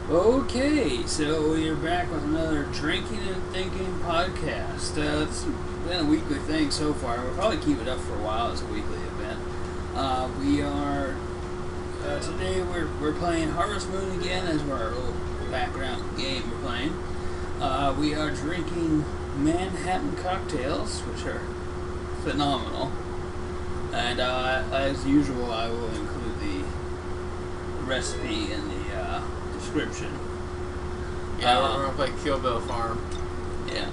Okay, so we're back with another Drinking and Thinking podcast. It's been a weekly thing so far. We'll probably keep it up for a while as a weekly event. We are today we're playing Harvest Moon again as our little background game we're playing. We are drinking Manhattan cocktails, which are phenomenal. And as usual, I will include the recipe in the description. Yeah, we're gonna play Kill Bill Farm. Yeah.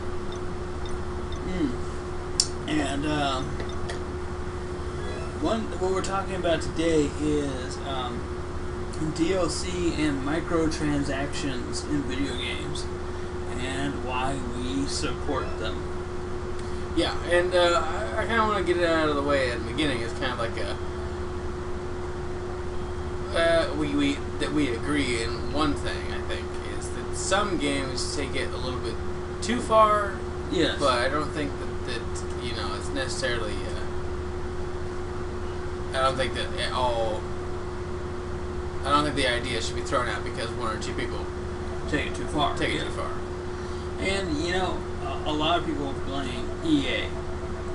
And what we're talking about today is DLC and microtransactions in video games and why we support them. Yeah, and I kind of want to get it out of the way at the beginning. It's kind of like we agree in one thing. I think is that some games take it a little bit too far. Yes. But I don't think that it's necessarily. I don't think that at all. I don't think the idea should be thrown out because one or two people take it too far. Take it too far. And a lot of people blame EA.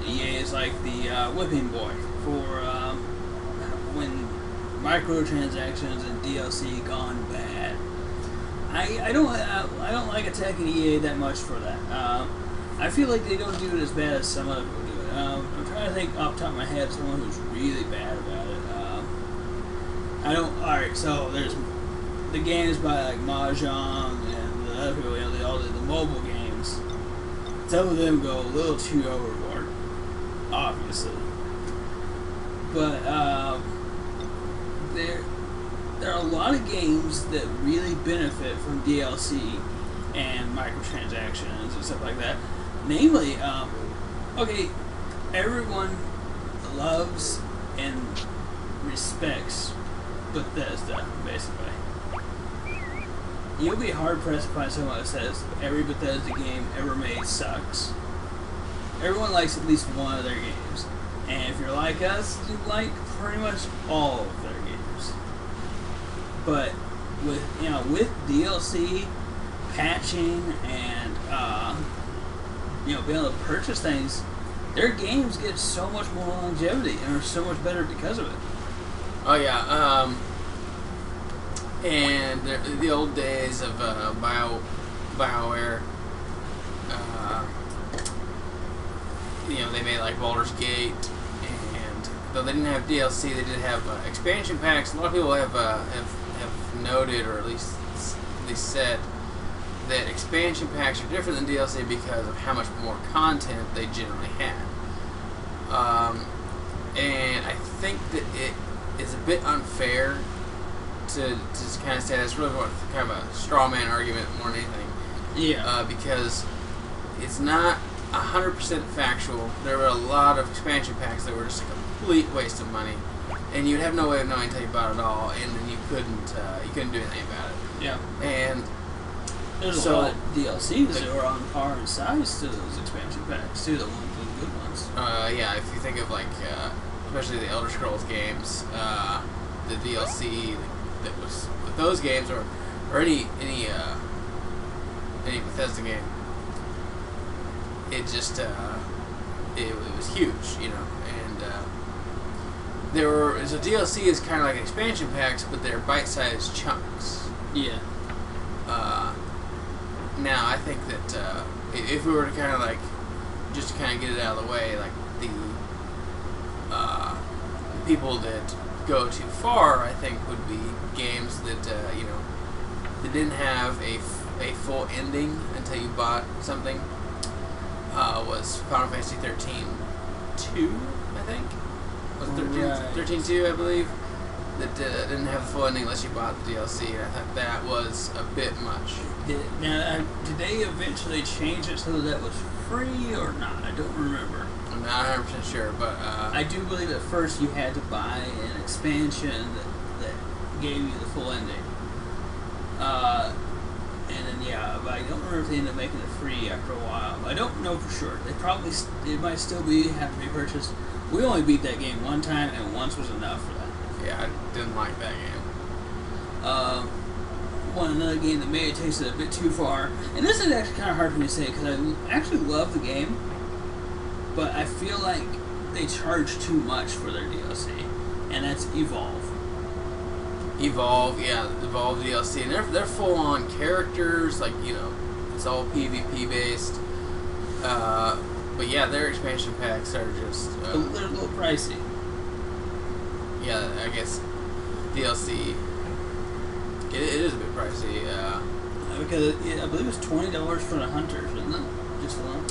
EA is like the whipping boy for when microtransactions and DLC gone bad. I don't like attacking EA that much for that. I feel like they don't do it as bad as some other people do it. I'm trying to think off the top of my head someone who's really bad about it. Alright, so there's the games by like Mahjong and the other people, all the mobile games. Some of them go a little too overboard, obviously. But there are a lot of games that really benefit from DLC and microtransactions and stuff like that. Namely, everyone loves and respects Bethesda, basically. You'll be hard pressed to find someone that says every Bethesda game ever made sucks. Everyone likes at least one of their games. And if you're like us, you like pretty much all of their games. But with DLC, patching, and being able to purchase things, their games get so much more longevity and are so much better because of it. Oh yeah, and the old days of BioWare. They made like Baldur's Gate, and though they didn't have DLC, they did have expansion packs. A lot of people have noted, or at least said, that expansion packs are different than DLC because of how much more content they generally had. And I think that it is a bit unfair to just kind of say that's really what kind of a straw man argument more than anything. Yeah. Because it's not 100% factual. There were a lot of expansion packs that were just a complete waste of money, and you'd have no way of knowing until you bought it all, and then you couldn't do anything about it. Yeah. And there's a lot of DLCs that were on par in size to those expansion packs too. The good ones. Yeah. If you think of like, especially the Elder Scrolls games, the DLC that was with those games, or any Bethesda game, it just it was huge, and so DLC is kind of like expansion packs, but they're bite-sized chunks. Yeah. Now I think that if we were to kind of like just to kind of get it out of the way, like the people that go too far, I think, would be games that that didn't have a full ending until you bought something. Was Final Fantasy 13-2, I think? Was it 13-2, I believe? That didn't have the full ending unless you bought the DLC, and I thought that was a bit much. Did they eventually change it so that was free or not? I don't remember. I'm not 100% sure, but I do believe at first you had to buy an expansion that gave you the full ending. And then but I don't remember if they ended up making it free after a while. I don't know for sure. It might still have to be purchased. We only beat that game one time, and once was enough for that. Yeah, I didn't like that game. want another game that maybe takes it a bit too far. And this is actually kind of hard for me to say because I actually love the game, but I feel like they charge too much for their DLC, and that's Evolve. Evolve DLC, and they're full on characters, like, you know, it's all PvP based. But yeah, their expansion packs are just they're a little pricey. Yeah, I guess DLC. It is a bit pricey. Because I believe it's $20 for the hunters, isn't it? Just alone.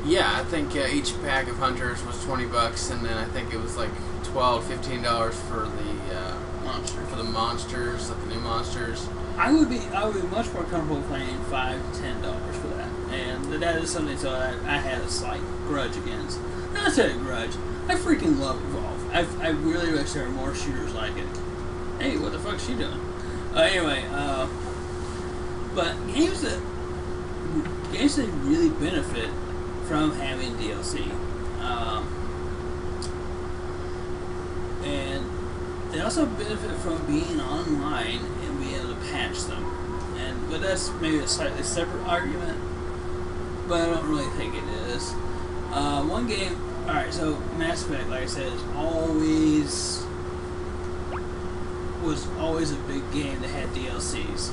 Yeah, I think each pack of hunters was $20, and then I think it was like $12, $15 for the monsters. For the monsters, like the new monsters. I would be much more comfortable paying $5 to $10 for that, and that is something that I had a slight grudge against. Not necessarily a grudge. I freaking love Evolve. I really wish there were more shooters like it. Hey, what the fuck is she doing? Anyway, but games that really benefit from having DLC, and they also benefit from being online and being able to patch them. But that's maybe a slightly separate argument, but I don't really think it is. One game, alright, so Mass Effect, like I said, was always a big game that had DLCs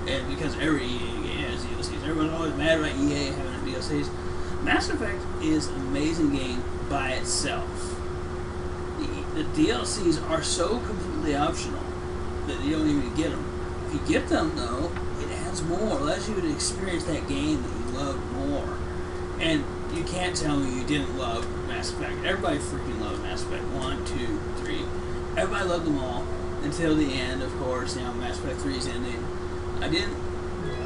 and because every EA game has DLCs. Everyone's always mad about EA having DLCs. Mass Effect is an amazing game by itself. The DLCs are so completely optional that you don't even get them. If you get them, though, it adds more. It allows you to experience that game that you love more. And you can't tell me you didn't love Mass Effect. Everybody freaking loved Mass Effect 1, 2, 3. Everybody loved them all until the end, of course. You know, Mass Effect 3's ending. I didn't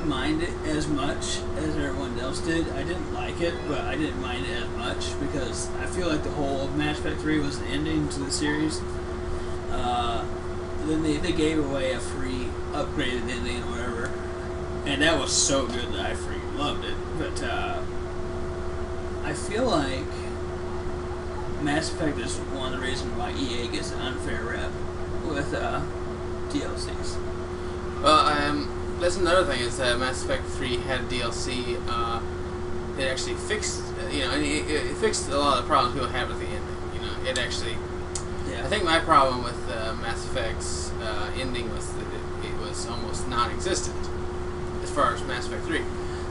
mind it as much as everyone else did. I didn't like it, but I didn't mind it as much because I feel like the whole of Mass Effect 3 was the ending to the series. Then they gave away a free upgraded ending or whatever, and that was so good that I freaking loved it. But I feel like Mass Effect is one of the reasons why EA gets an unfair rep with DLCs. Well, that's another thing is that Mass Effect 3 had DLC. It actually fixed, it fixed a lot of the problems people had with the ending. You know, it actually. Yeah. I think my problem with Mass Effect's ending was that it was almost non-existent as far as Mass Effect 3.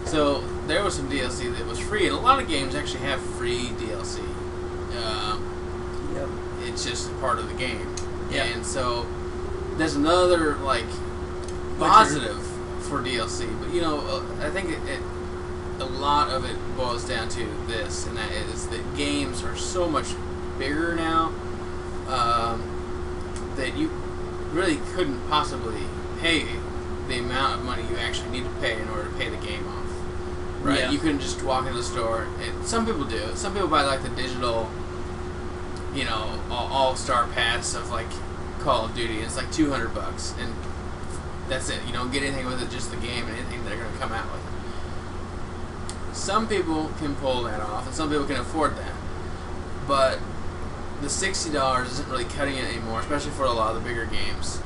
So there was some DLC that was free, and a lot of games actually have free DLC. Yep. It's just part of the game. Yep. And so there's another positive for DLC, but I think a lot of it boils down to this, and that is that games are so much bigger now that you really couldn't possibly pay the amount of money you actually need to pay in order to pay the game off. Right? Yeah. You couldn't just walk into the store, and some people do. Some people buy the digital, all-star pass of Call of Duty, and it's $200, and that's it. You don't get anything with it, just the game and anything they're going to come out with. Some people can pull that off, and some people can afford that. But the $60 isn't really cutting it anymore, especially for a lot of the bigger games.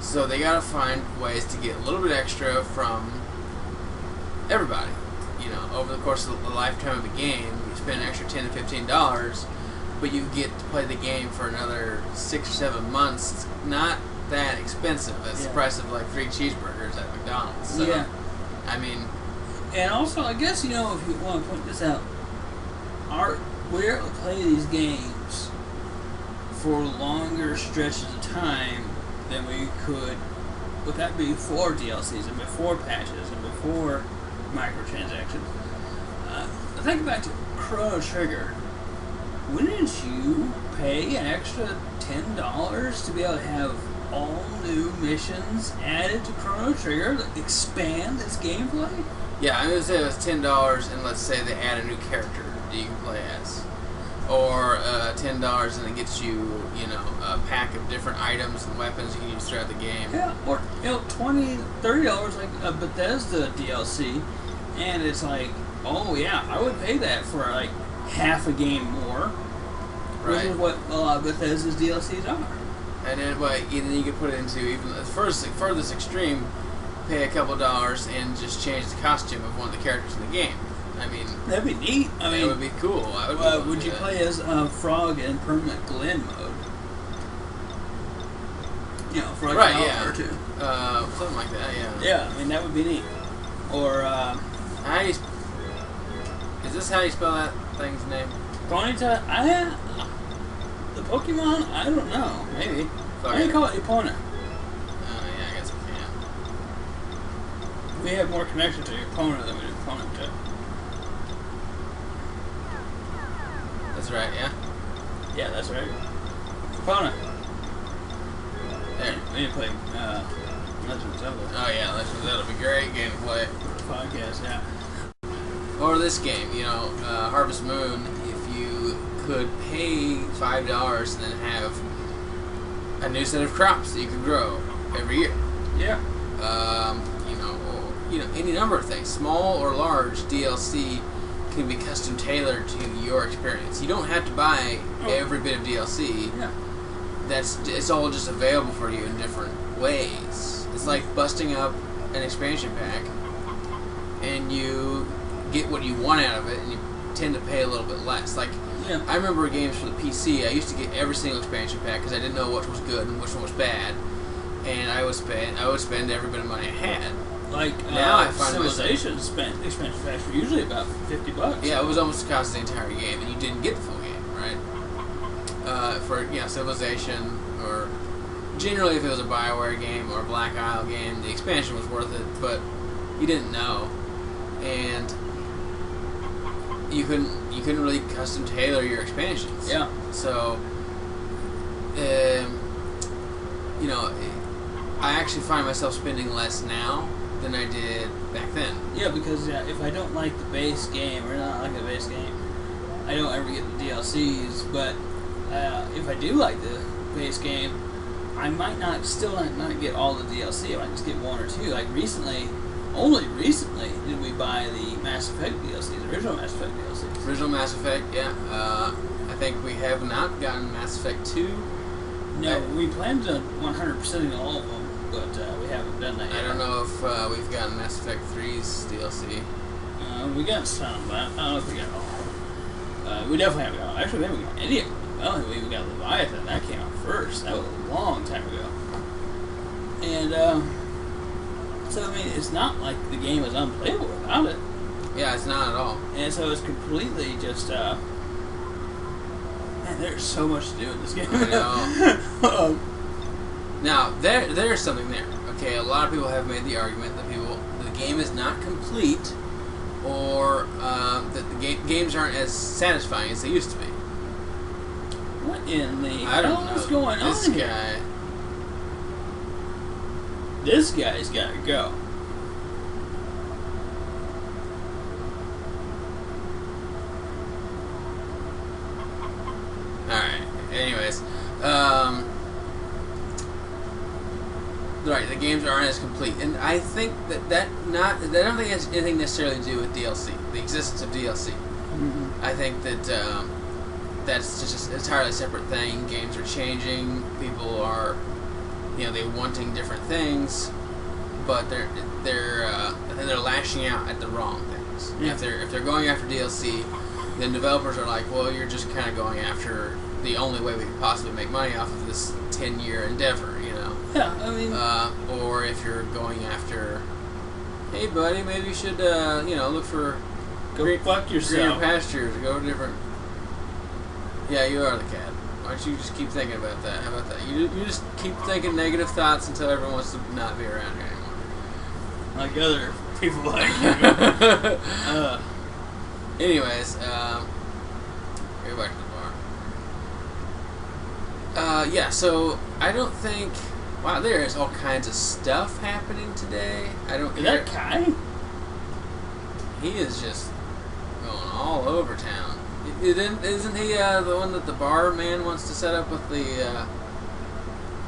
So they got to find ways to get a little bit extra from everybody. Over the course of the lifetime of the game, you spend an extra $10 to $15, but you get to play the game for another 6 or 7 months. It's not that expensive. That's the price of 3 cheeseburgers at McDonald's. So, yeah. I mean, and also, I guess if you want to point this out, we're able to play these games for longer stretches of time than we could with that before DLCs and before patches and before microtransactions. Think back to Chrono Trigger. Wouldn't you pay an extra $10 to be able to have all new missions added to Chrono Trigger that expand its gameplay? Yeah, I'm going to say it was $10, and let's say they add a new character that you can play as. Or $10 and it gets you, a pack of different items and weapons you can use throughout the game. Yeah, or $20, $30 like a Bethesda DLC, and it's oh yeah, I would pay that for half a game more. Right. Which is what a lot of Bethesda's DLCs are. And then you could put it into even the furthest extreme, pay a couple $, and just change the costume of one of the characters in the game. I mean, that'd be neat. I mean, that would be cool. Would you play as Frog in permanent Glen mode? You know, for like an hour or two. Something like that. Yeah. Yeah, I mean that would be neat. Or is this how you spell that thing's name? Ponyta? The Pokemon? I don't know. Maybe. Why do you call it Epona? Yeah, I guess I can. We have more connection to Epona than we do Ponyta. That's right, yeah? Yeah, that's right. Epona. There. We need to play Legend of Zelda. Oh yeah, Legend of Zelda would be great game to play. Podcast, yeah. Or this game, you know, Harvest Moon, if you could pay $5 and then have a new set of crops that you could grow every year. Yeah. You know, any number of things, small or large DLC can be custom tailored to your experience. You don't have to buy every bit of DLC. Yeah. It's all just available for you in different ways. It's like busting up an expansion pack, and you get what you want out of it, and you tend to pay a little bit less. Like, yeah. I remember games for the PC, I used to get every single expansion pack because I didn't know which was good and which one was bad, and I would spend every bit of money I had. Like now, I find Civilization expansion packs were usually about $50. Yeah, it was almost the cost of the entire game, and you didn't get the full game, right? For Civilization, or generally if it was a BioWare game or a Black Isle game, the expansion was worth it, but you didn't know, and you couldn't really custom tailor your expansions. Yeah. So, I actually find myself spending less now than I did back then. Yeah, because if I don't like the base game, or not like the base game, I don't ever get the DLCs, but if I do like the base game, I might still not get all the DLC. I might just get one or two. Like only recently did we buy the Mass Effect DLCs, the original Mass Effect DLCs. Original Mass Effect, yeah. I think we have not gotten Mass Effect 2. No, we planned on 100%ing all of them, but we haven't done that yet. I don't know if we've gotten Mass Effect 3's DLC. We got some, but I don't know if we got all. We definitely haven't got all. Actually, we haven't got any of them. I don't think we even got Leviathan. That came out first. That was a long time ago. And, so, I mean, it's not like the game is unplayable without it. Yeah, it's not at all. And so it's completely just, man, there's so much to do in this game. I know. Now, there's something there. Okay, a lot of people have made the argument that the game is not complete, or that the games aren't as satisfying as they used to be. What in the hell is going on here? This guy's got to go. Alright, anyways. Right, the games aren't as complete. And I think I don't think it has anything necessarily to do with DLC, the existence of DLC. Mm-hmm. I think that that's just an entirely separate thing. Games are changing. People are, they're wanting different things, but they're lashing out at the wrong things. Yeah. If they're going after DLC, then developers are like, well, you're just kind of going after the only way we could possibly make money off of this 10-year endeavor, Yeah, I mean... or if you're going after, hey, buddy, maybe you should, look for... Go fuck yourself. Greener pastures, go different... Yeah, you are the cat. Why don't you just keep thinking about that? How about that? You just keep thinking negative thoughts until everyone wants to not be around here anymore. Like other people like you. Anyways, go back to the bar. Yeah, so I don't think... Wow, there is all kinds of stuff happening today. I don't care. Is that Kai? He is just going all over town. Isn't he the one that the bar man wants to set up with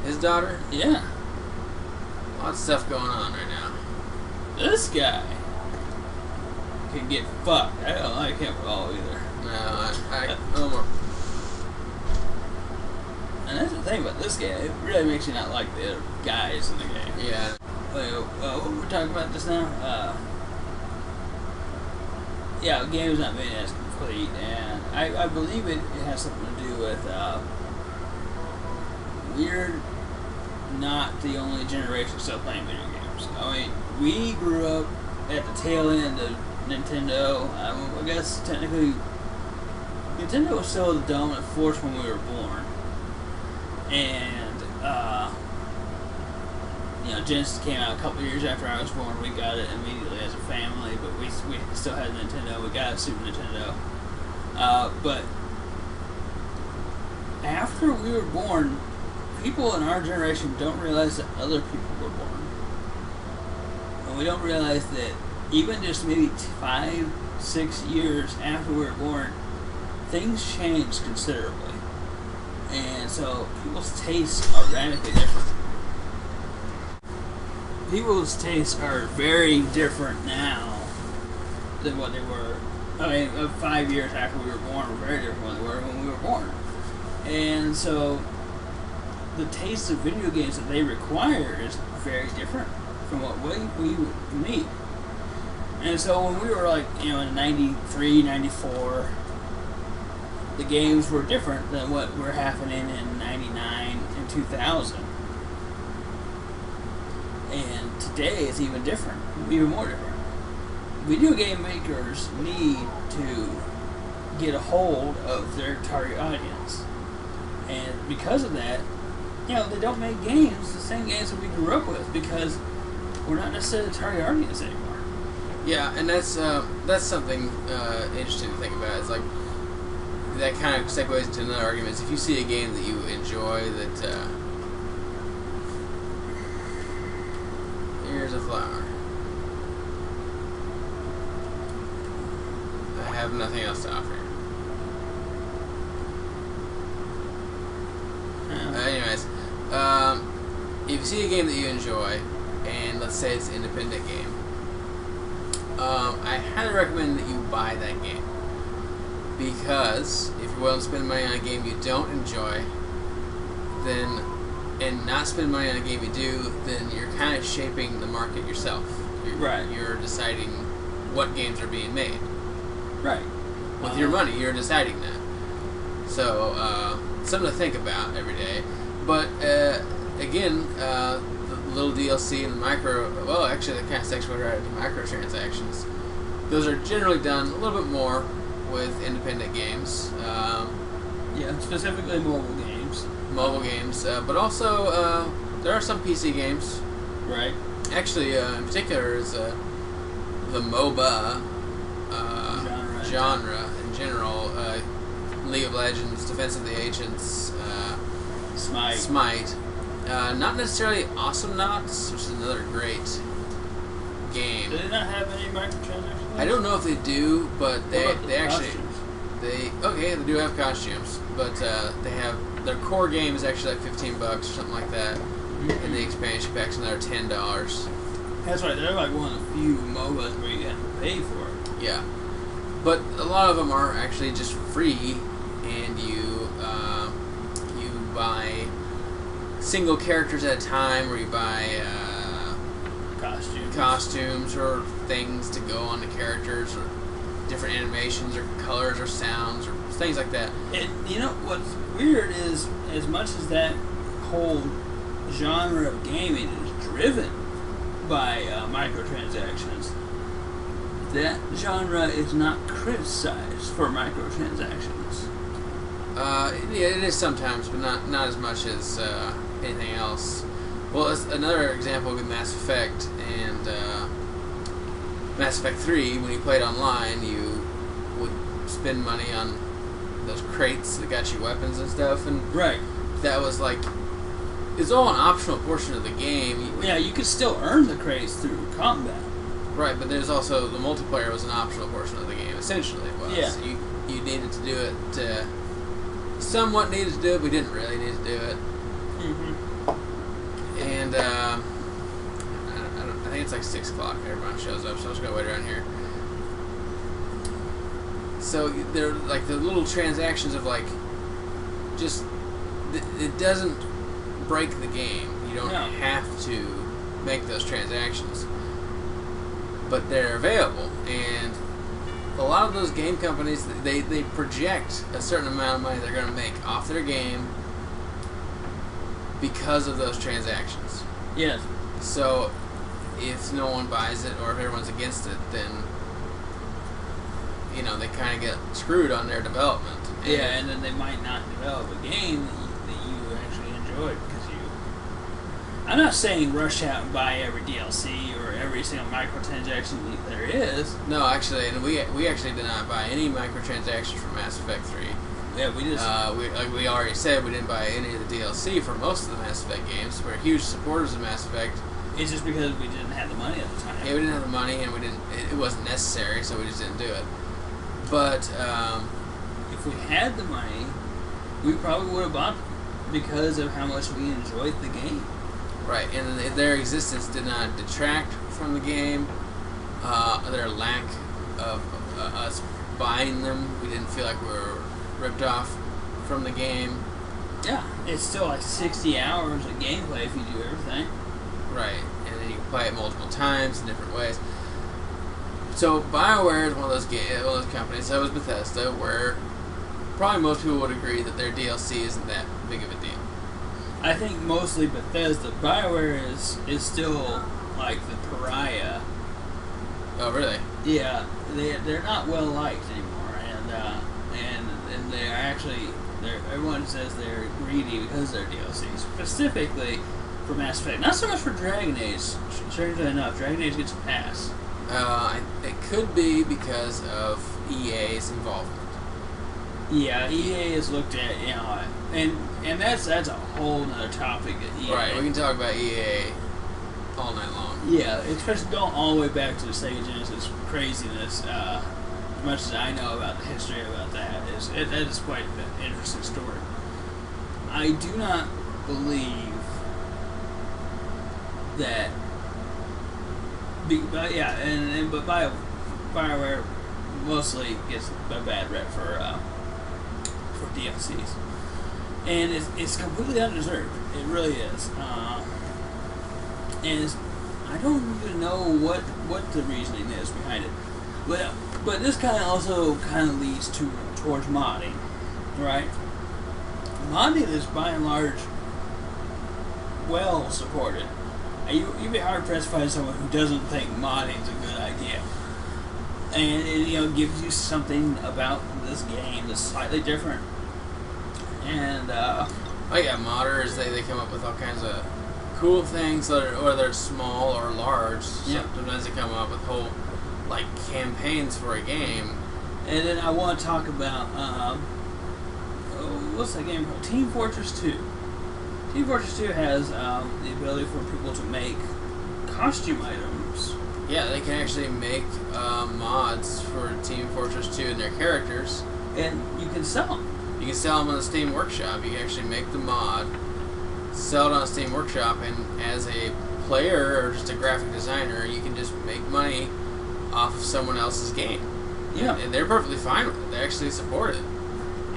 his daughter? Yeah. Lots of stuff going on right now. This guy can get fucked. I don't like him at all either. No, I And that's the thing about this game. It really makes you not like the other guys in the game. Yeah. What were we talking about just now? Yeah, the game is not made as complete, and I believe it has something to do with we're not the only generation still playing video games. I mean, we grew up at the tail end of Nintendo. I guess technically Nintendo was still the dominant force when we were born, and Genesis came out a couple years after I was born. We got it immediately as a family, but we still had Nintendo. We got a Super Nintendo, but after we were born, people in our generation don't realize that other people were born, and we don't realize that even just maybe 5-6 years after we were born, things changed considerably, and so people's tastes are radically different. People's tastes are very different now than what they were. I mean, 5 years after we were born were very different than they were when we were born. And so, the taste of video games that they require is very different from what we need. And so when we were in 93, 94, the games were different than what were happening in 99 and 2000. And today it's even different, even more different. Video game makers need to get a hold of their target audience. And because of that, they don't make games, the same games that we grew up with, because we're not necessarily the target audience anymore. Yeah, and that's something interesting to think about. It's like, that kind of segues into another argument. If you see a game that you enjoy, that here's a flower. I have nothing else to offer. Anyways, if you see a game that you enjoy, and let's say it's an independent game, I highly recommend that you buy that game. Because if you're willing to spend money on a game you don't enjoy, and not spend money on a game you do, then you're kind of shaping the market yourself. You're deciding what games are being made. Right. With your money, you're deciding that. So, something to think about every day. But, again, the little DLC and the actually that kind of segues right into microtransactions. Those are generally done a little bit more with independent games. Specifically mobile games. But also there are some PC games. Right. Actually, in particular, is the MOBA genre in general. League of Legends, Defense of the Ancients, Smite. Not necessarily Awesome Knots, which is another great game. Do they not have any microtransactions? I don't know if they do, but they actually costumes? they do have costumes, but they have their core game is actually like $15 or something like that, and the expansion pack's another $10. That's right. They're like one of the few MOBAs where you have to pay for it. Yeah, but a lot of them are actually just free, and you buy single characters at a time, or you buy costumes or things to go on the characters, or different animations or colors or sounds or things like that. And what's weird is, as much as that whole genre of gaming is driven by microtransactions, that genre is not criticized for microtransactions. It is sometimes, but not as much as anything else. Well, another example would be Mass Effect, and Mass Effect 3, when you played online, you would spend money on those crates that got you weapons and stuff, and that was it's all an optional portion of the game. You could still earn the crates through combat. Right, but there's also, the multiplayer was an optional portion of the game, essentially it was. Yeah. You needed to do it, somewhat needed to do it, we didn't really need to do it. And, I think it's like 6 o'clock, everyone shows up, so I'm just gonna wait around here. So, they're like the little transactions of just it doesn't break the game. You don't No. have to make those transactions, but they're available. And a lot of those game companies, they project a certain amount of money they're going to make off their game because of those transactions. Yes. So if no one buys it or if everyone's against it, then they kind of get screwed on their development. And then they might not develop a game that you actually enjoy because you. I'm not saying rush out and buy every DLC or every single microtransaction there is. No, actually, and we actually did not buy any microtransactions for Mass Effect 3. Yeah, we just. Like we already said, we didn't buy any of the DLC for most of the Mass Effect games. We're huge supporters of Mass Effect. It's just because we didn't have the money at the time. Yeah, we didn't have the money, and we didn't. It wasn't necessary, so we just didn't do it. But if we had the money, we probably would have bought them because of how much we enjoyed the game. Right, and their existence did not detract from the game. Their lack of us buying them, we didn't feel like we were ripped off from the game. Yeah, it's still like 60 hours of gameplay if you do everything. Right, and then you can play it multiple times in different ways. So BioWare is one of those companies. So was Bethesda, where probably most people would agree that their DLC isn't that big of a deal. I think mostly Bethesda. BioWare is still like the pariah. Oh, really? Yeah, they're not well liked anymore, and they're actually everyone says they're greedy because of their DLC, specifically for Mass Effect. Not so much for Dragon Age. Strangely enough, Dragon Age gets a pass. It could be because of EA's involvement. Yeah, EA is looked at, and that's a whole nother topic at EA. Right, we can talk about EA all night long. Yeah, especially going all the way back to the Sega Genesis craziness. As much as I know about the history about that, that is quite an interesting story. I do not believe that. But BioWare mostly gets a bad rep for DLCs, and it's completely undeserved. It really is. And I don't even know what the reasoning is behind it, but this kind of also leads towards modding, right? Modding is by and large well supported. You'd be hard pressed to find someone who doesn't think modding is a good idea, and it gives you something about this game that's slightly different. And modders they come up with all kinds of cool things, whether they're small or large. Yep. Sometimes they come up with whole campaigns for a game. And then I want to talk about what's that game called? Team Fortress 2. Team Fortress 2 has the ability for people to make costume items. Yeah, they can actually make mods for Team Fortress 2 and their characters. And you can sell them. You can sell them on the Steam Workshop. You can actually make the mod, sell it on Steam Workshop, and as a player or just a graphic designer, you can just make money off of someone else's game. Yeah. And they're perfectly fine with it. They actually support it.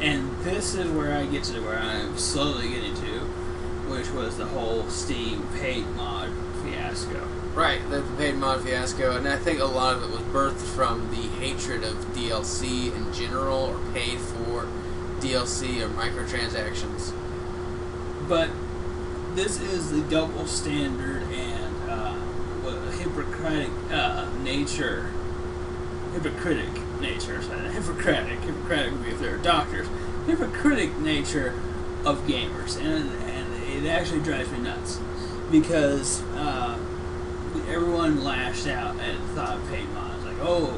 And this is where I get to where I'm slowly getting to, which was the whole Steam paid mod fiasco. Right, the paid mod fiasco, and I think a lot of it was birthed from the hatred of DLC in general, or paid for DLC or microtransactions. But this is the double standard and hypocritic nature. Hippocratic would be if they're doctors. Hypocritic nature of gamers, and it actually drives me nuts because everyone lashed out and thought paid mods like, oh,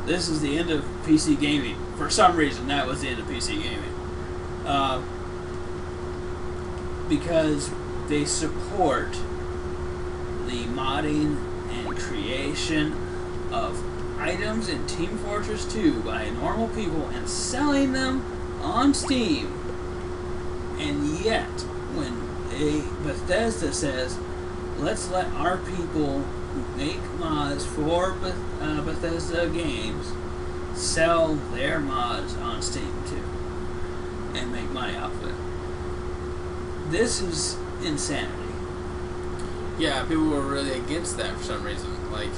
this is the end of PC gaming. For some reason, that was the end of PC gaming, because they support the modding and creation of items in Team Fortress 2 by normal people and selling them on Steam. And yet, when Bethesda says, let's let our people who make mods for Bethesda games sell their mods on Steam too and make money off of it. this is insanity. Yeah, people were really against that for some reason. Like,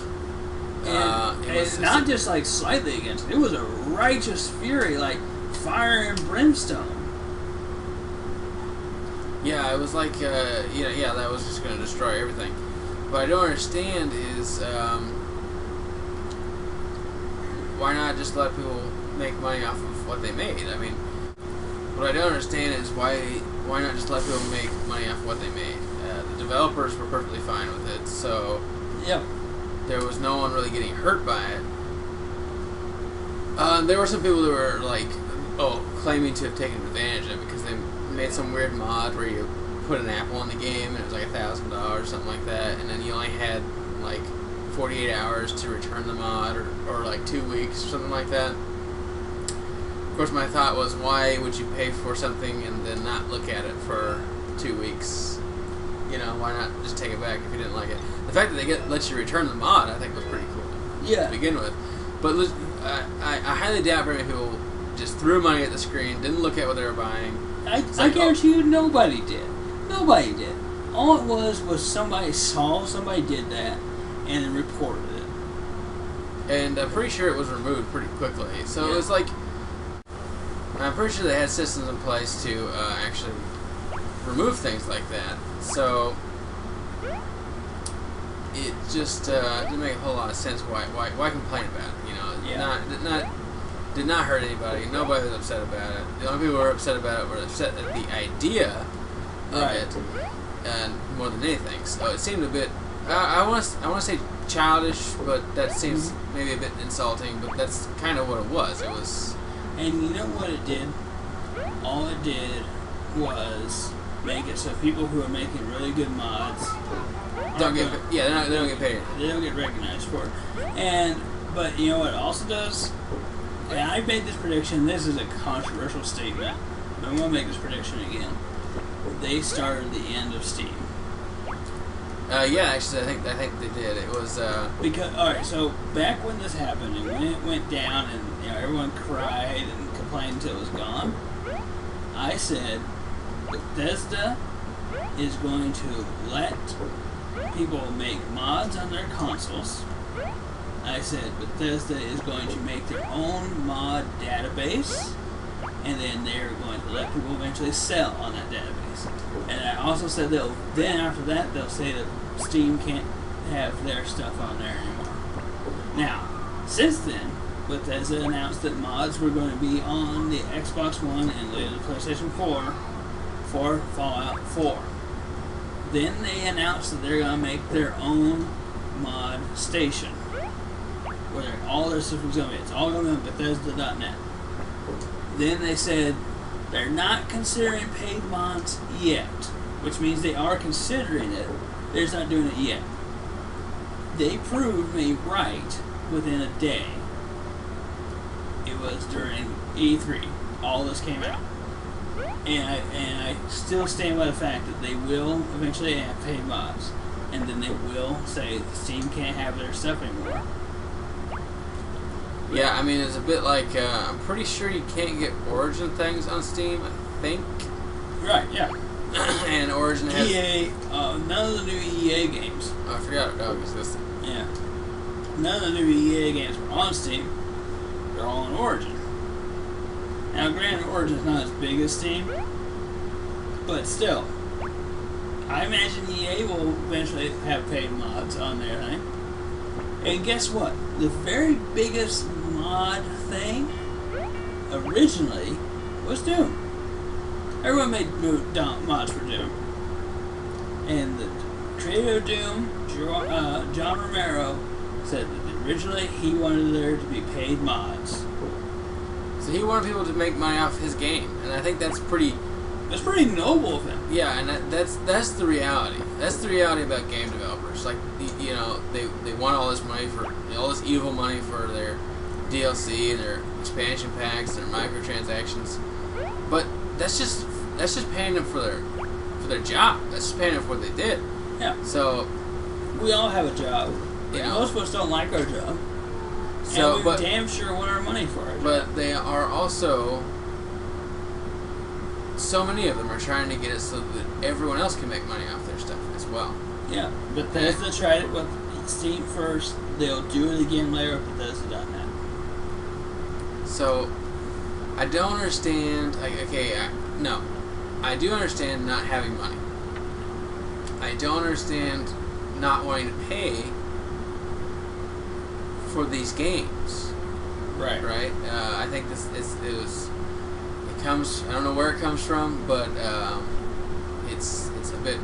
And it's not just like slightly against it. It was a righteous fury, like fire and brimstone. Yeah, it was like, that was just going to destroy everything. What I don't understand is, why not just let people make money off of what they made? I mean, what I don't understand is why not just let people make money off what they made? The developers were perfectly fine with it, so Yep. there was no one really getting hurt by it. There were some people that were like, claiming to have taken advantage of it because they made some weird mod where you put an apple in the game and it was like $1,000 or something like that, and then you only had like 48 hours to return the mod, or like 2 weeks or something like that. Of course, my thought was, why would you pay for something and then not look at it for 2 weeks? You know, why not just take it back if you didn't like it? The fact that they let you return the mod, I think, was pretty cool to begin with. But I highly doubt very many people just threw money at the screen, didn't look at what they were buying. I guarantee you nobody did. Nobody did. All it was somebody did that, and then reported it. And I'm pretty sure it was removed pretty quickly. So it was like, I'm pretty sure they had systems in place to actually remove things like that. So it just didn't make a whole lot of sense. Why complain about it? You know, did not hurt anybody. Nobody was upset about it. The only people who were upset about it were upset at the idea of it, and more than anything. So it seemed a bit. I want to say childish, but that seems maybe a bit insulting. But that's kind of what it was. It was. And you know what it did? All it did was make it so people who are making really good mods they don't get paid. They don't get recognized for it. But you know what it also does? And I made this prediction. This is a controversial statement, but I'm gonna make this prediction again. They started the end of Steam. Actually, I think they did. It was because so back when this happened and when it went down and everyone cried and complained until it was gone, I said Bethesda is going to let people make mods on their consoles. I said Bethesda is going to make their own mod database, and then they're going to let people eventually sell on that database. And I also said after that they'll say that Steam can't have their stuff on there anymore. Now, since then, Bethesda announced that mods were going to be on the Xbox One and later the PlayStation 4 for Fallout 4. Then they announced that they're going to make their own mod station, where all their stuff is going to be. It's all going to be on Bethesda.net. Then they said they're not considering paid mods yet, which means they are considering it. They're just not doing it yet. They proved me right within a day. It was during E3. All this came out. And I still stand by the fact that they will eventually have paid mods. And then they will say Steam can't have their stuff anymore. Yeah, I mean, it's a bit like, I'm pretty sure you can't get Origin things on Steam, I think. Right, yeah. And Origin has... EA, none of the new EA games. Oh, I forgot it existed. Yeah. None of the new EA games were on Steam. They're all on Origin. Now, granted, Origin's not as big as Steam, but still. I imagine EA will eventually have paid mods on their thing. And guess what? The very biggest mod thing originally was Doom. Everyone made mods for Doom. And the creator of Doom, John Romero, said that originally he wanted there to be paid mods. So he wanted people to make money off his game, and I think that's pretty... That's pretty noble of him. Yeah, and that's the reality. That's the reality about game developers. Like, they want all this money all this evil money for their DLC and their expansion packs, their microtransactions. But that's just paying them for their job. That's just paying them for what they did. Yeah. So we all have a job. Most of us don't like our job. So, and we're damn sure want our money for it. But they are also so many of them are trying to get it so that everyone else can make money off their stuff as well. Yeah, Bethesda tried it with Steam first. They'll do it again later with Bethesda.net. So, I don't understand. No, I do understand not having money. I don't understand not wanting to pay for these games. Right. Right. I think it comes. I don't know where it comes from, but it's a bit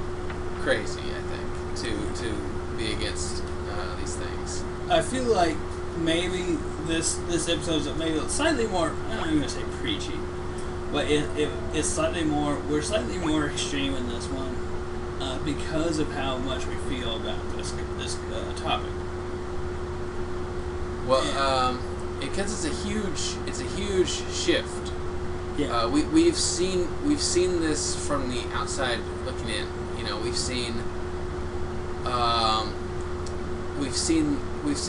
crazy. I think to be against these things. I feel like maybe this episode's maybe slightly more. I'm not even gonna say preachy, but it's slightly more. We're slightly more extreme in this one because of how much we feel about this topic. Well, because it's a huge shift. Yeah. We've seen this from the outside looking in. You know, we've seen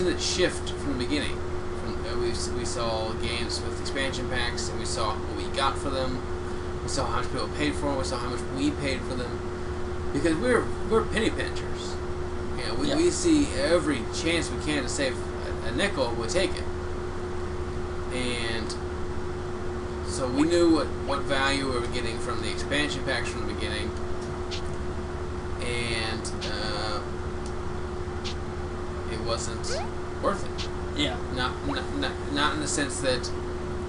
it shift from the beginning. We saw games with expansion packs, and we saw what we got for them. We saw how much people paid for them. We saw how much we paid for them, because we're penny pinchers. You know, we see every chance we can to save a nickel, we'll take it. And so we knew what value we were getting from the expansion packs from the beginning, and it wasn't worth it. Yeah. Not in the sense that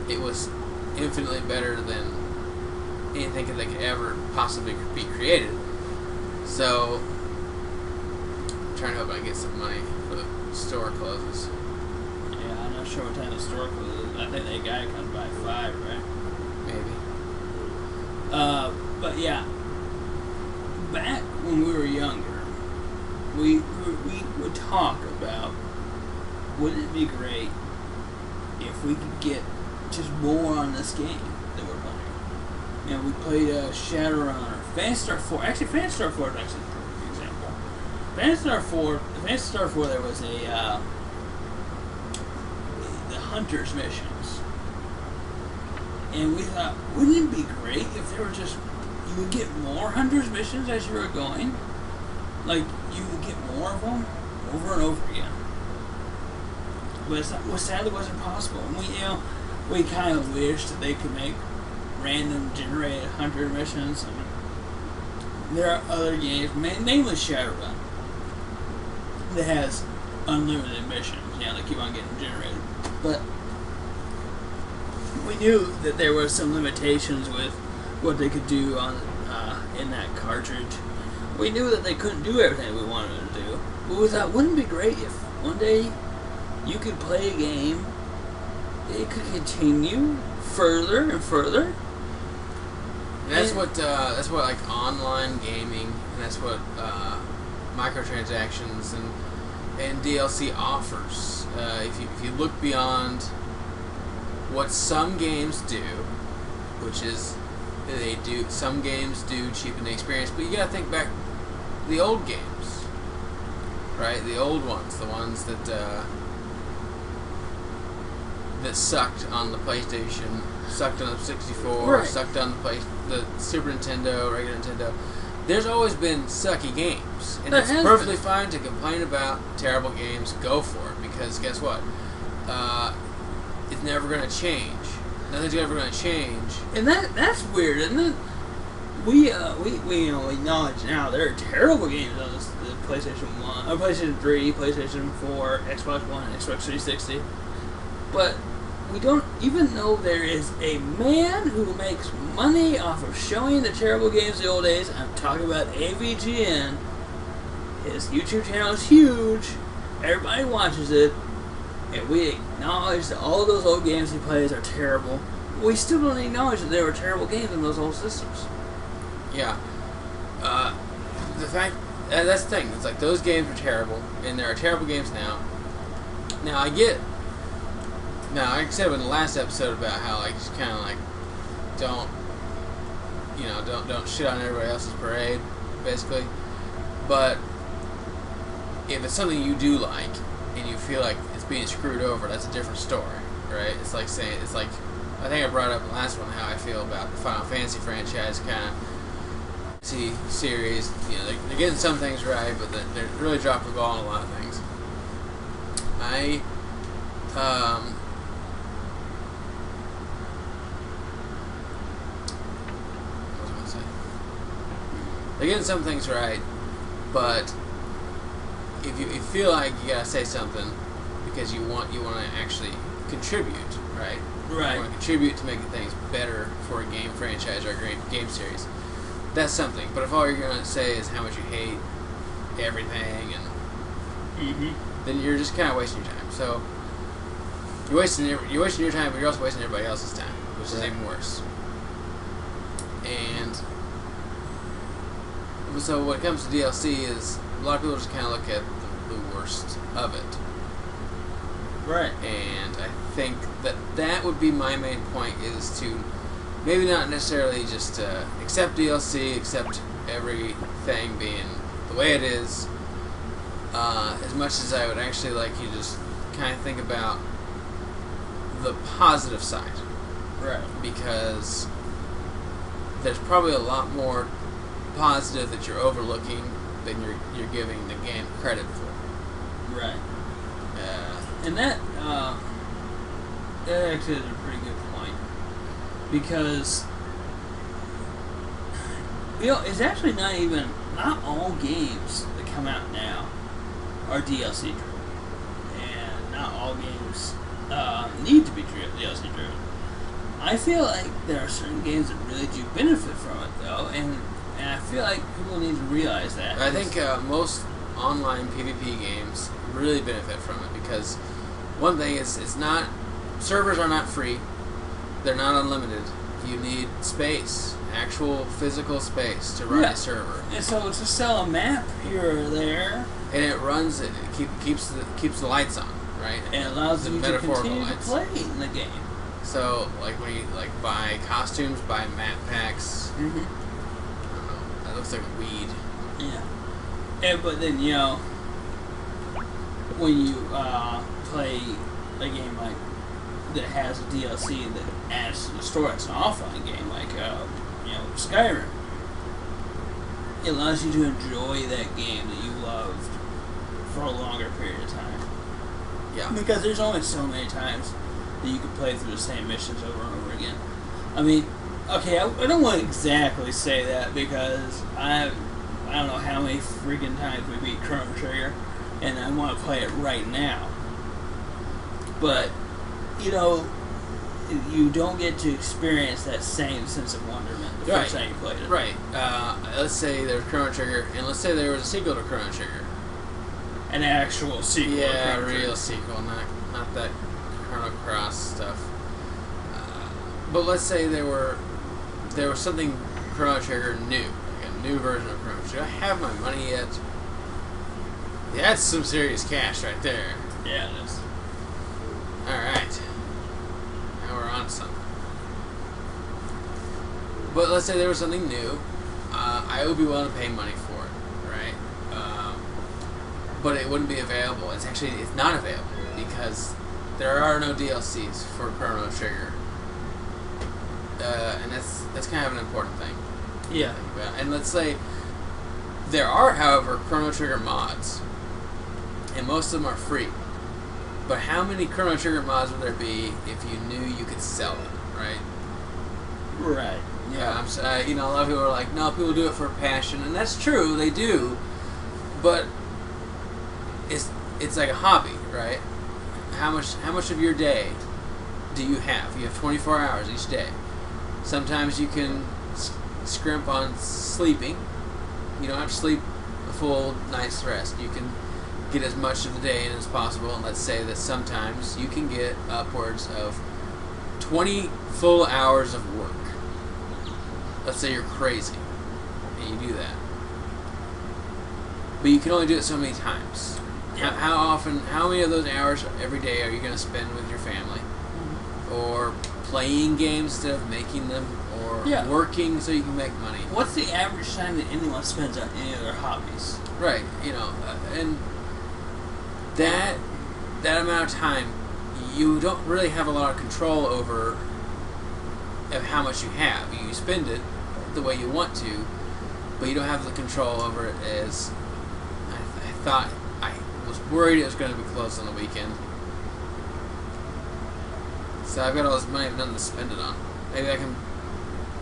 it was infinitely better than anything that could ever possibly be created. So, I'm trying to hope I get some money for the store closes. Yeah, I'm not sure what time the store closes. I think that guy comes by 5, right? Maybe. But yeah, back when we were younger, we would talk about, wouldn't it be great if we could get just more on this game that we're playing? You know, we played Shadowrun or Phantasy Star 4. Actually, Phantasy Star 4 is actually a perfect example. Phantasy Star 4, there was the Hunter's missions. And we thought, wouldn't it be great if there were just, you would get more Hunter's missions as you were going? Like, you would get more of them over and over again. But sadly wasn't possible. And we kind of wished that they could make random generated Hunter missions. I mean, there are other games, namely Shadowrun, that has unlimited missions. Yeah, they keep on getting generated. But we knew that there were some limitations with what they could do on in that cartridge. We knew that they couldn't do everything we wanted them to do. But we thought, wouldn't it be great if one day you could play a game, it could continue further and further? And that's what like online gaming, and that's what microtransactions and DLC offers. If you look beyond what some games do, which is some games do cheapen the experience, but you gotta think back the old games, right? The old ones, the ones that sucked on the PlayStation, sucked on the 64, right. Sucked on the Super Nintendo, regular Nintendo. There's always been sucky games, and it's perfectly fine to complain about terrible games. Go for it, because guess what? It's never going to change. Nothing's ever going to change. And that's weird, isn't it? We acknowledge now there are terrible games on the PlayStation 1, or PlayStation 3, PlayStation 4, Xbox One, and Xbox 360. But we don't even know there is a man who makes money off of showing the terrible games of the old days. I'm talking about AVGN. His YouTube channel is huge. Everybody watches it. And we acknowledge that all of those old games he plays are terrible. We still don't acknowledge that there were terrible games in those old systems. Yeah. The fact... that's the thing. It's like those games were terrible, and there are terrible games now. Now, I get... Now, like I said in the last episode about how, like, just kind of, like, don't shit on everybody else's parade, basically. But if it's something you do like, and you feel like it's being screwed over, that's a different story, right? It's like saying, it's like I think I brought up in the last one how I feel about the Final Fantasy franchise kind of series. You know, they're getting some things right, but they're really dropping the ball on a lot of things. What was I going to say? They're getting some things right, but if you feel like you gotta say something because you want to actually contribute, right? Right. You want to contribute to making things better for a game franchise or a game series. That's something. But if all you're gonna say is how much you hate everything, and then you're just kind of wasting your time. So you're wasting your time, but you're also wasting everybody else's time, which is even worse. And so when it comes to DLC, is a lot of people just kind of look at the worst of it. Right. And I think that would be my main point, is to maybe not necessarily just accept DLC, accept everything being the way it is, as much as I would actually like you to just kind of think about the positive side. Right. Because there's probably a lot more positive that you're overlooking than you're giving the game credit for. Right. And that actually is a pretty good point, because it's actually not all games that come out now are DLC driven, and not all games need to be DLC driven. I feel like there are certain games that really do benefit from it, though, and I feel like people need to realize that. I think most online PvP games really benefit from it, because one thing is, servers are not free, they're not unlimited. You need space, actual physical space to run a server. And so to sell a map here or there, and it runs it, keeps the lights on, right? And allows you to continue to play in the game. So when you buy costumes, buy map packs. I don't know. That looks like a weed. Yeah. But then when you play a game like that has a DLC that adds to the story, it's an offline game like Skyrim. It allows you to enjoy that game that you loved for a longer period of time. Yeah. Because there's only so many times that you can play through the same missions over and over again. I mean, okay, I don't want to exactly say that, because I don't know how many freaking times we beat Chrono Trigger, and I want to play it right now. But, you don't get to experience that same sense of wonderment the first time you played it. Right. Let's say there's Chrono Trigger, and let's say there was a sequel to Chrono Trigger. An actual sequel. Yeah, a real sequel, not that Chrono Cross stuff. But let's say there was something Chrono Trigger new, like a new version of Chrono Trigger. Do I have my money yet? That's some serious cash right there. Yeah, it is. Alright. Now we're on to something. But let's say there was something new. I would be willing to pay money for it, right? But it wouldn't be available. It's not available, because there are no DLCs for Chrono Trigger. And that's kind of an important thing. Yeah. And let's say there are, however, Chrono Trigger mods, and most of them are free. But how many Chrono Trigger mods would there be if you knew you could sell them, right? Right. Yeah. A lot of people are like, no, people do it for passion, and that's true, they do. But it's like a hobby, right? How much of your day do you have? You have 24 hours each day. Sometimes you can scrimp on sleeping. You don't have to sleep a full night's rest. You can get as much of the day in as possible, and let's say that sometimes you can get upwards of 20 full hours of work. Let's say you're crazy and you do that. But you can only do it so many times. Yeah. How many of those hours every day are you going to spend with your family? Or playing games instead of making them? Or working so you can make money? What's the average time that anyone spends on any of their hobbies? Right, and that amount of time, you don't really have a lot of control over of how much you have. You spend it the way you want to, but you don't have the control over it as I thought. I was worried it was going to be closed on the weekend. So I've got all this money, I've nothing to spend it on. Maybe I can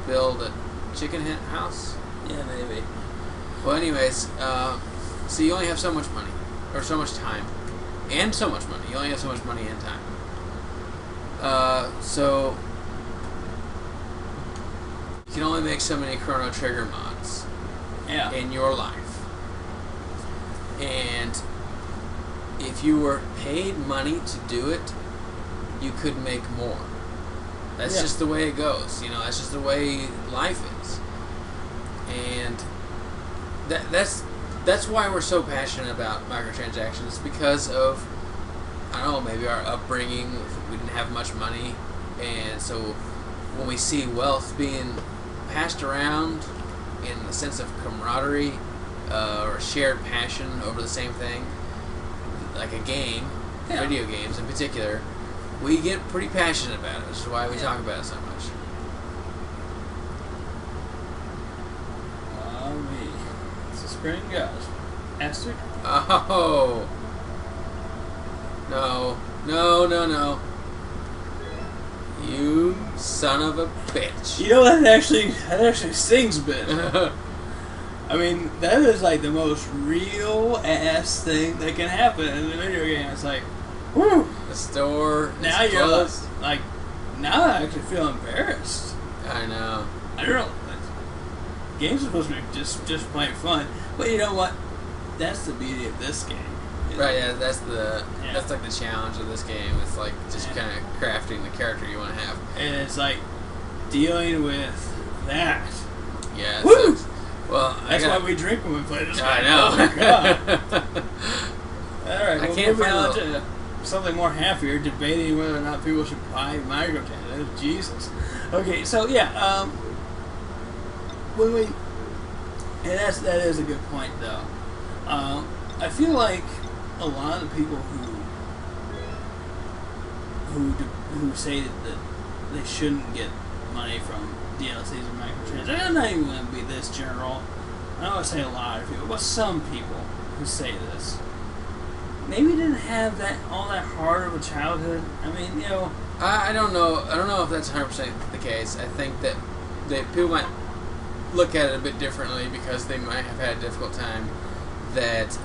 build a chicken house? Yeah, maybe. Well, anyways, so you only have so much money, or so much time, and so much money. You only have so much money and time. So you can only make so many Chrono Trigger mods in your life. And if you were paid money to do it, you could make more. That's just the way it goes. You know, that's just the way life is. And that's why we're so passionate about microtransactions, because of, I don't know, maybe our upbringing. We didn't have much money, and so when we see wealth being passed around in the sense of camaraderie or shared passion over the same thing, like a game, video games in particular, we get pretty passionate about it, which is why we talk about it so much. It's a spring goes. Esther? Oh. No. No. You son of a bitch. You know, that actually stings a bit. I mean, that is like the most real ass thing that can happen in a video game. It's like, whew. The store Now is you're closed. like, now I actually feel embarrassed. I know. I don't know. Games are supposed to be just plain fun, but you know what? That's the beauty of this game. Right, yeah, that's like the challenge of this game. It's like just kind of crafting the character you want to have. And it's like dealing with that. Yeah. Woo! Well, That's why we drink when we play this game. I know. Oh my god. Alright, I well, can't moving find on to something more happier, debating whether or not people should buy microtransactions. Jesus. Okay, so yeah, when we, and that is a good point though. I feel like a lot of the people who say that they shouldn't get money from DLCs and microtransactions. I'm not even going to be this general. I don't want to say a lot of people, but some people who say this maybe didn't have all that hard of a childhood. I mean, you know, I don't know. I don't know if that's 100% the case. I think that people might look at it a bit differently because they might have had a difficult time. That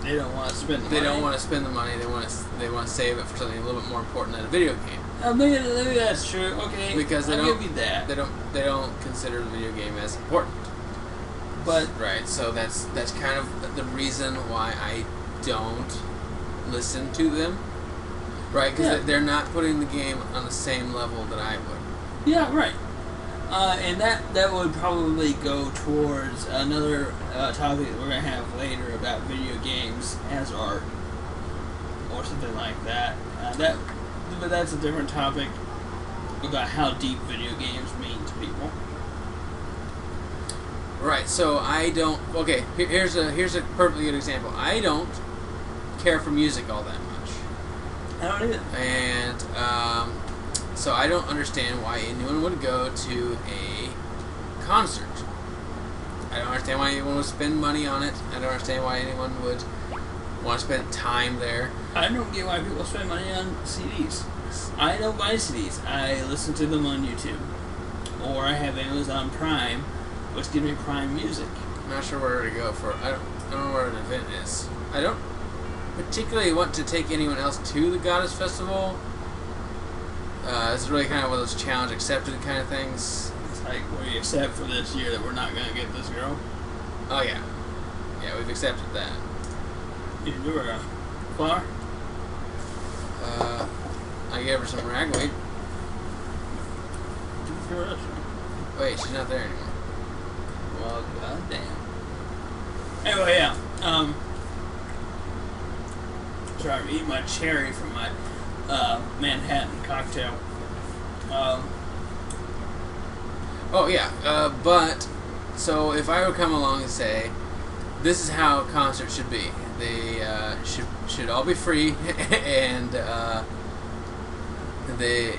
they don't want to spend the money. They don't want to spend the money. They want to save it for something a little bit more important than a video game. Maybe that's true. Okay, Because I'll give you that. They don't consider the video game as important. But right, so that's kind of the reason why I don't listen to them. Right, because they're not putting the game on the same level that I would. Yeah, right. And that would probably go towards another topic that we're going to have later about video games as art, or something like that. But that's a different topic about how deep video games mean to people. Right. So I don't. Okay. Here's a perfectly good example. I don't care for music all that much. I don't either. And so I don't understand why anyone would go to a concert. I don't understand why anyone would spend money on it. I don't understand why anyone would want to spend time there. I don't get why people spend money on CDs. I don't buy CDs. I listen to them on YouTube. Or I have Amazon Prime, which gives me Prime Music. I'm not sure where to go for it. I don't know where an event is. I don't particularly want to take anyone else to the Goddess Festival. It's really kind of one of those challenge accepted kind of things. It's like, we accept for this year that we're not going to get this girl. Oh, yeah. Yeah, we've accepted that. You can do her a flower? I gave her some ragweed. Give her this. Wait, she's not there anymore. Well, goddamn. Anyway, yeah. Sorry, I'm eating my cherry from my Manhattan cocktail. Oh, yeah. But, so if I would come along and say, this is how concerts should be. They should all be free, and they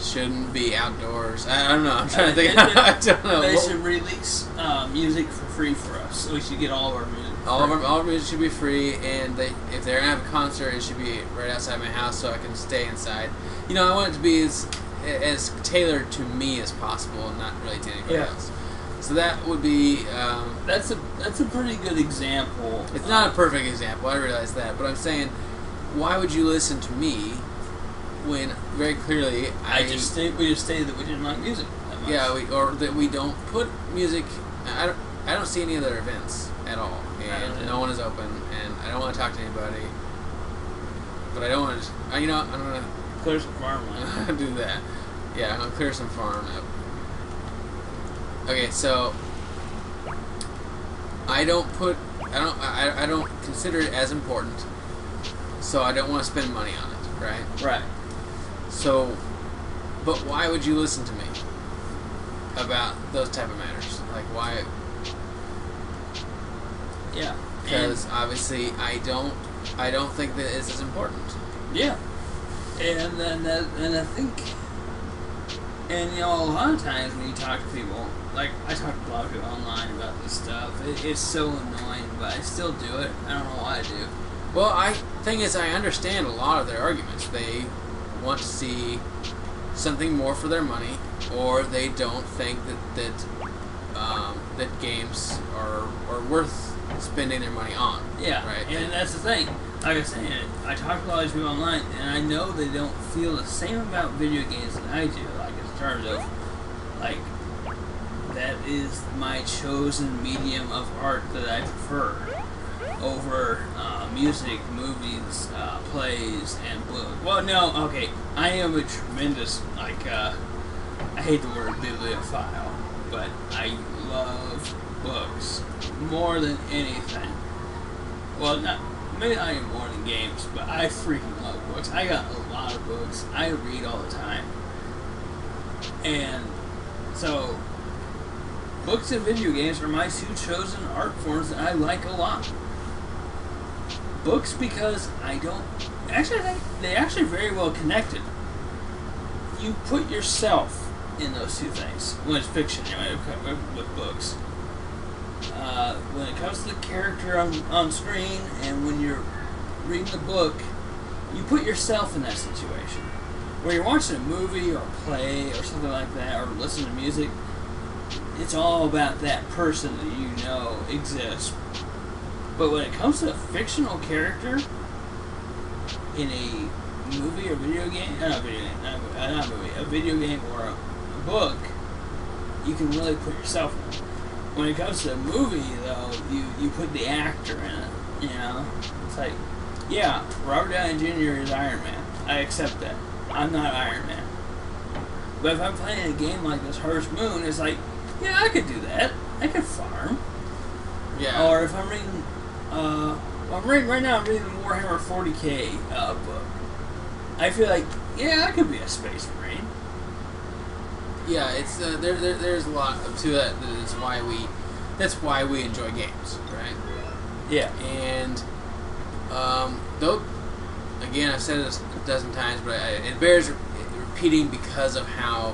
shouldn't be outdoors. I don't know. I'm trying to think. I don't know. They should release music for free for us. So we should get all of our music. All of our music should be free, and if they're gonna have a concert, it should be right outside my house so I can stay inside. You know, I want it to be as tailored to me as possible, and not really to anybody else. So that would be. That's a pretty good example. It's not a perfect example. I realize that, but I'm saying, why would you listen to me when very clearly we just stated that we didn't like music that much. Yeah, or that we don't put music. I don't see any other events at all, and no one is open, and I don't want to talk to anybody. But I don't want to. You know, I'm gonna clear some farmland. do that. Yeah, I'm gonna clear some farm up. Okay, so I don't consider it as important, so I don't want to spend money on it, right? Right. So, but why would you listen to me about those type of matters? Like, why? Yeah. Because obviously I don't think that it's as important. Yeah. And I think, and you know, a lot of times when you talk to people, like I talk to a lot of people online about this stuff, it's so annoying, but I still do it. I don't know why I do. Well, thing is, I understand a lot of their arguments. They want to see something more for their money, or they don't think that games are worth spending their money on. Yeah, right. And that's the thing. Like I said, I talk to a lot of people online, and I know they don't feel the same about video games that I do. Like in terms of, like, that is my chosen medium of art that I prefer over music, movies, plays, and books. Well, no, okay. I am a tremendous, like, I hate the word bibliophile, but I love books more than anything. Well, maybe I am more than games, but I freaking love books. I got a lot of books. I read all the time. And so, books and video games are my two chosen art forms that I like a lot. Books because I don't... Actually, I think they actually very well connected. You put yourself in those two things. When it's fiction, you know, with books. When it comes to the character on screen and when you're reading the book, you put yourself in that situation. When you're watching a movie or play or something like that, or listening to music, it's all about that person that you know exists. But when it comes to a fictional character in a movie or video game, not movie, a video game or a book, you can really put yourself in it. When it comes to a movie, though, you put the actor in it, you know? It's like, yeah, Robert Downey Jr. is Iron Man. I accept that. I'm not Iron Man. But if I'm playing a game like this Harvest Moon, it's like, yeah, I could do that. I could farm. Yeah. Or if I'm reading, right now I'm reading the Warhammer 40K book. I feel like, yeah, I could be a Space Marine. Yeah, it's there's a lot to that. That's why we enjoy games, right? Yeah. And though, again, I've said this a dozen times, but it bears repeating because of how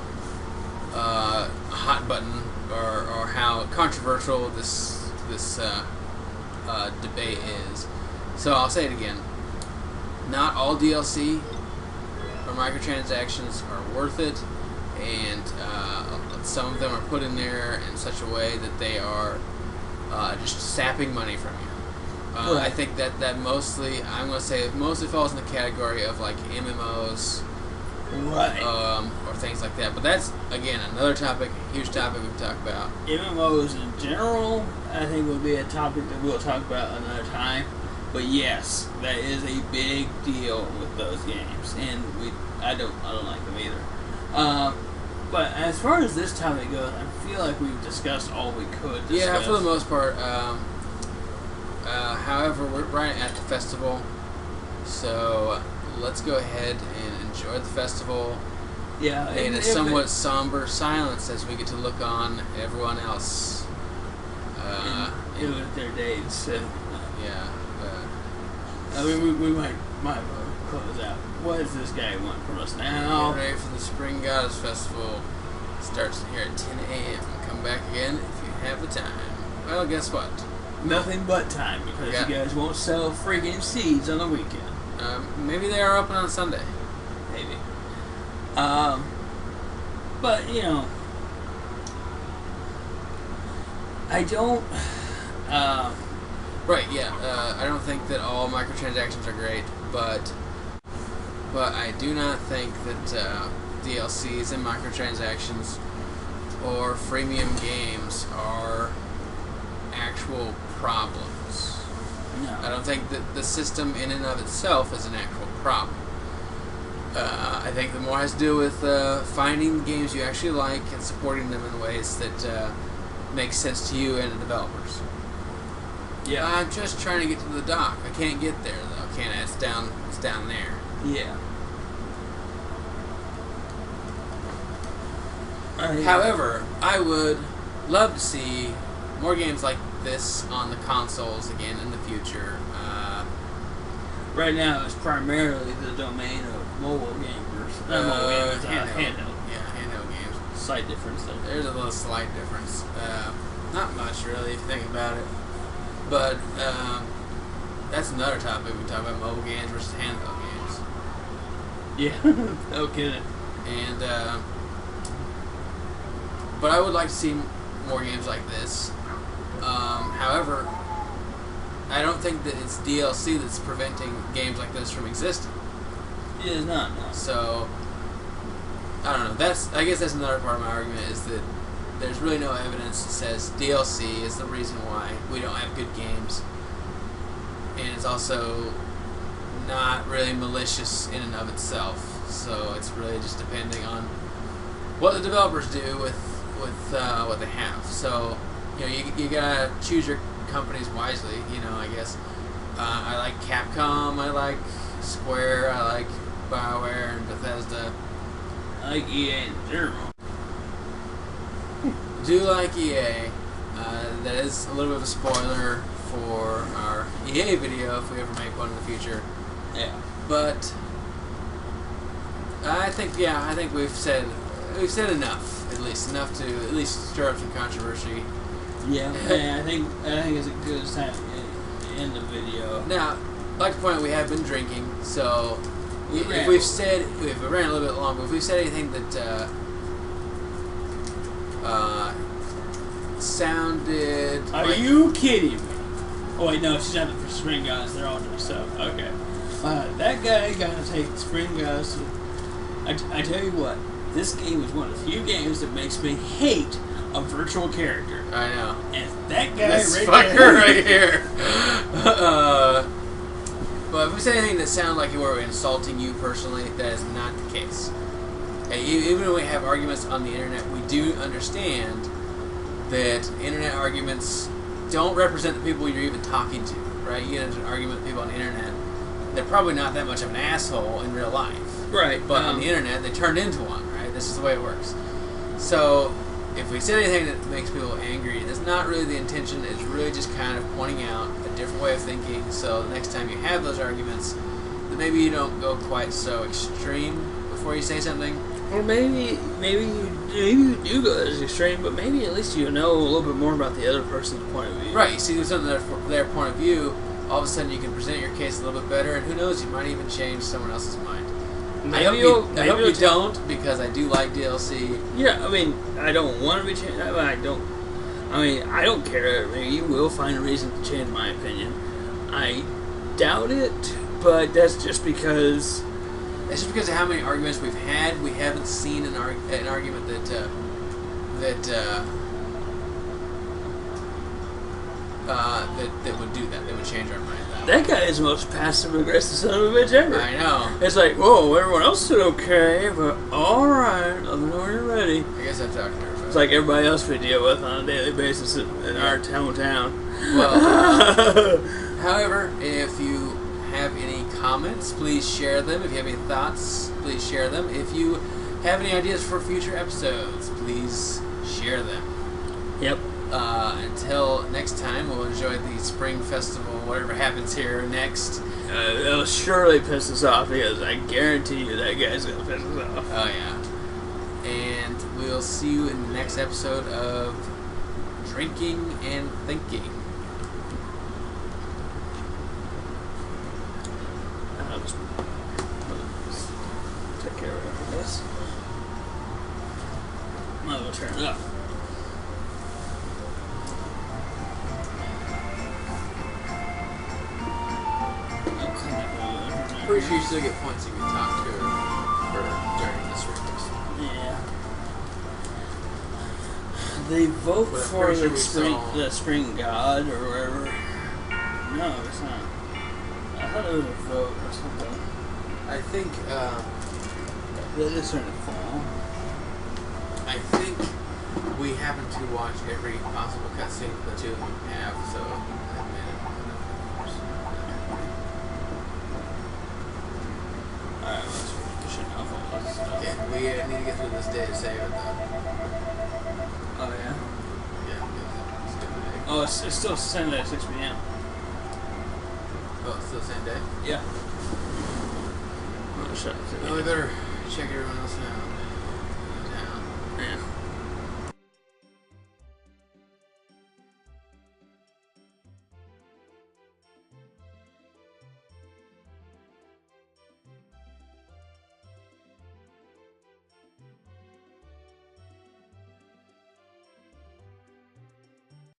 hot button or how controversial this debate is. So I'll say it again. Not all DLC or microtransactions are worth it, and some of them are put in there in such a way that they are just sapping money from you. Right. I think that mostly, I'm going to say, it mostly falls in the category of like MMOs, Right. or things like that. But that's, again, another topic, huge topic we can talk about. MMOs in general, I think, would be a topic that we'll talk about another time. But yes, that is a big deal with those games, and I don't like them either. But as far as this topic goes, I feel like we've discussed all we could discuss. Yeah, for the most part. However, we're right at the festival, so let's go ahead and enjoy the festival. Yeah, in a somewhat somber silence as we get to look on everyone else. With their dates. Yeah. I mean, we might close out. What does this guy want from us now? Get ready for the Spring Goddess Festival. Starts here at 10 a.m. Come back again if you have the time. Well, guess what? Nothing but time, because you guys won't sell freaking seeds on the weekend. Maybe they are open on Sunday. Maybe. But, you know, I don't... Right, yeah. I don't think that all microtransactions are great, but I do not think that DLCs and microtransactions or freemium games are actual problems. No. I don't think that the system in and of itself is an actual problem. I think the more has to do with finding the games you actually like and supporting them in ways that make sense to you and the developers. Yeah. I'm just trying to get to the dock. I can't get there though. Can't. It's down there. Yeah. However, I would love to see more games like this on the consoles again in the future. Right now, it's primarily the domain of mobile gamers. Handheld. Yeah, handheld games. Slight difference there. There's a little slight difference. Not much, really, if you think about it. But that's another topic. We talk about mobile games versus handheld games. Yeah, no kidding. And but I would like to see more games like this. However, I don't think that it's DLC that's preventing games like this from existing. It is not, no. So, I don't know. I guess that's another part of my argument, is that there's really no evidence that says DLC is the reason why we don't have good games. And it's also not really malicious in and of itself. So it's really just depending on what the developers do with what they have. So, you know, you gotta choose your companies wisely, you know, I guess. I like Capcom, I like Square, I like BioWare and Bethesda. I like EA in general. Do like EA. That is a little bit of a spoiler for our EA video if we ever make one in the future. Yeah. But I think we've said enough, at least enough to at least stir up some controversy. Yeah, I think it's a good time to end the video. Now, I'd like to point out we have been drinking, so if we ran a little bit long, but if we've said anything that sounded... Are you kidding me? Oh wait, no, she's not for Spring Goddess. They're all dressed up. Okay. That guy got to take Spring Goddess. I tell you what, this game is one of the few games that makes me hate a virtual character. I know. And that guy this right fucker there. right here. But if we say anything that sounds like we're insulting you personally, that is not the case. Okay, even when we have arguments on the internet, we do understand that internet arguments don't represent the people you're even talking to, right? You get into an argument with people on the internet, they're probably not that much of an asshole in real life. Right. But on the internet, they turned into one, right? This is the way it works. So, if we say anything that makes people angry, that's not really the intention. It's really just kind of pointing out a different way of thinking, so the next time you have those arguments, that maybe you don't go quite so extreme before you say something. Or maybe you do go as extreme, but maybe at least you know a little bit more about the other person's point of view. Right, you see something from their point of view, all of a sudden you can present your case a little bit better, and who knows, you might even change someone else's mind. I hope you don't, because I do like DLC. Yeah, I mean, I don't want to be changed. I don't care. I mean, you will find a reason to change my opinion. I doubt it, but that's just because... It's just because of how many arguments we've had. We haven't seen an argument that would do that. That would change our mind. That guy is the most passive-aggressive son of a bitch ever. I know. It's like, whoa, everyone else said okay, but alright, let me know when you're ready. I guess I've talked to her. It's like everybody else we deal with on a daily basis in our hometown. Well, however, if you have any comments, please share them. If you have any thoughts, please share them. If you have any ideas for future episodes, please share them. Yep. Until next time, we'll enjoy the spring festival, whatever happens here next. It'll surely piss us off because I guarantee you that guy's gonna piss us off. Oh yeah. And we'll see you in the next episode of Drinking and Thinking. I'll just take care of this. Might as well turn it up. Pretty sure you still get points if you talk to her during this race. Yeah. They vote But I'm for pretty sure the we spring, saw- the spring god or whatever. No, it's not. I thought it was a vote or something. I think, That is starting to fall. I think we happen to watch every possible cutscene the two of them have, so that made it. Alright, let's push it off all this stuff. Okay, we need to get through this day to save it though. Oh, yeah? Yeah, it's a good day. Oh, it's still Sunday at 6 p.m. Oh, it's still the same day? Yeah. Oh, shut it. Well, we better check everyone else out.